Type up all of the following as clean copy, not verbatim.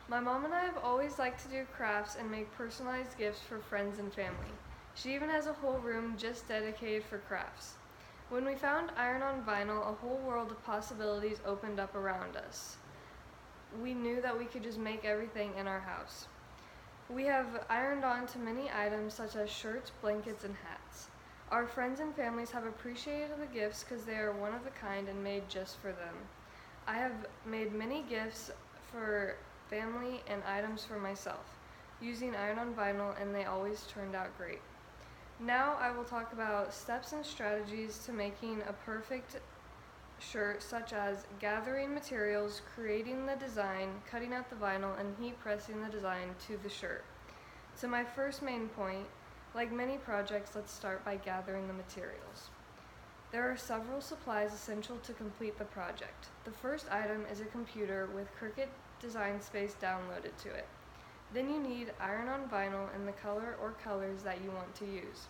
My mom and I have always liked to do crafts and make personalized gifts for friends and family. She even has a whole room just dedicated for crafts. When we found iron on vinyl, a whole world of possibilities opened up around us. We knew that we could just make everything in our house. We have ironed on to many items such as shirts, blankets, and hats. Our friends and families have appreciated the gifts because they are one of a kind and made just for them. I have made many gifts for family and items for myself using iron on vinyl, and they always turned out great. Now I will talk about steps and strategies to making a perfect shirt, such as gathering materials, creating the design, cutting out the vinyl, and heat pressing the design to the shirt. To my first main point, like many projects, let's start by gathering the materials. There are several supplies essential to complete the project. The first item is a computer with Cricut Design Space downloaded to it. Then you need iron on vinyl in the color or colors that you want to use.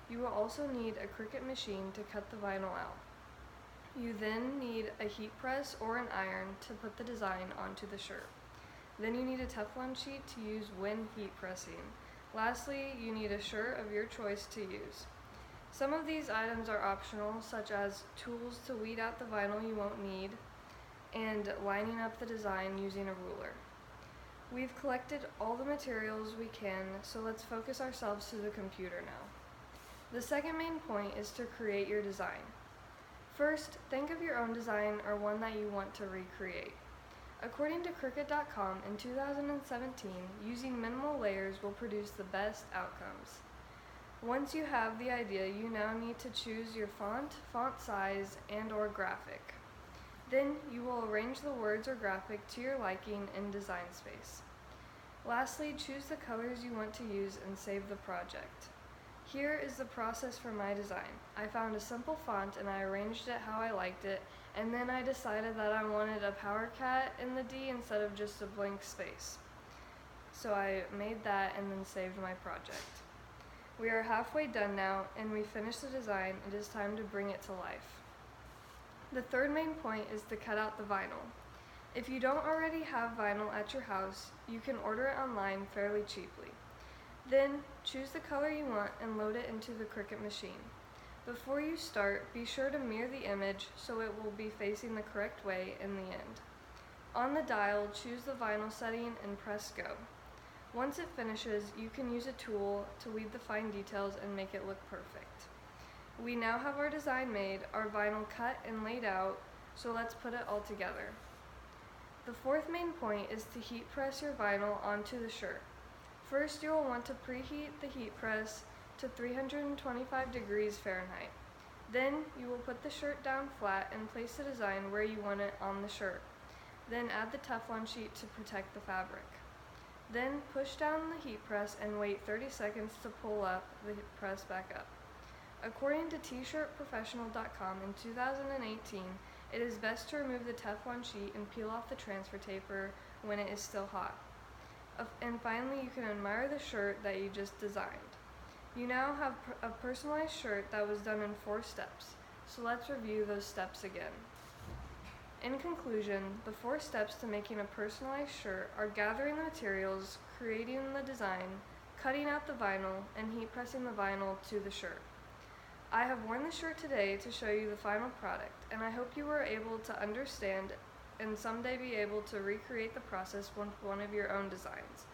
You will also need a Cricut machine to cut the vinyl out. You then need a heat press or an iron to put the design onto the shirt. Then you need a Teflon sheet to use when heat pressing. Lastly, you need a shirt of your choice to use. Some of these items are optional, such as tools to weed out the vinyl you won't need, and lining up the design using a ruler. We've collected all the materials we can, so let's focus ourselves to the computer now. The second main point is to create your design. First, think of your own design or one that you want to recreate. According to Cricut.com, in 2017, using minimal layers will produce the best outcomes. Once you have the idea, you now need to choose your font size, and/or graphic. Then you will arrange the words or graphic to your liking in Design Space. Lastly, choose the colors you want to use and save the project. Here is the process for my design. I found a simple font and I arranged it how I liked it, and then I decided that I wanted a power cat in the D instead of just a blank space. So I made that and then saved my project. We are halfway done now, and we finished the design. It is time to bring it to life. The third main point is to cut out the vinyl. If you don't already have vinyl at your house, you can order it online fairly cheaply. Then, choose the color you want and load it into the Cricut machine. Before you start, be sure to mirror the image so it will be facing the correct way in the end. On the dial, choose the vinyl setting and press go. Once it finishes, you can use a tool to weed the fine details and make it look perfect. We now have our design made, our vinyl cut and laid out, so let's put it all together. The fourth main point is to heat press your vinyl onto the shirt. First, you will want to preheat the heat press to 325 degrees Fahrenheit. Then, you will put the shirt down flat and place the design where you want it on the shirt. Then add the Teflon sheet to protect the fabric. Then, push down the heat press and wait 30 seconds to pull up the press back up. According to tshirtprofessional.com, in 2018, it is best to remove the Teflon sheet and peel off the transfer taper when it is still hot. And finally, you can admire the shirt that you just designed. You now have a personalized shirt that was done in 4 steps, so let's review those steps again. In conclusion, the 4 steps to making a personalized shirt are gathering the materials, creating the design, cutting out the vinyl, and heat pressing the vinyl to the shirt. I have worn the shirt today to show you the final product, and I hope you were able to understand and someday be able to recreate the process with one of your own designs.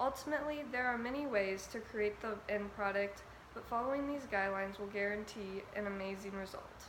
Ultimately, there are many ways to create the end product, but following these guidelines will guarantee an amazing result.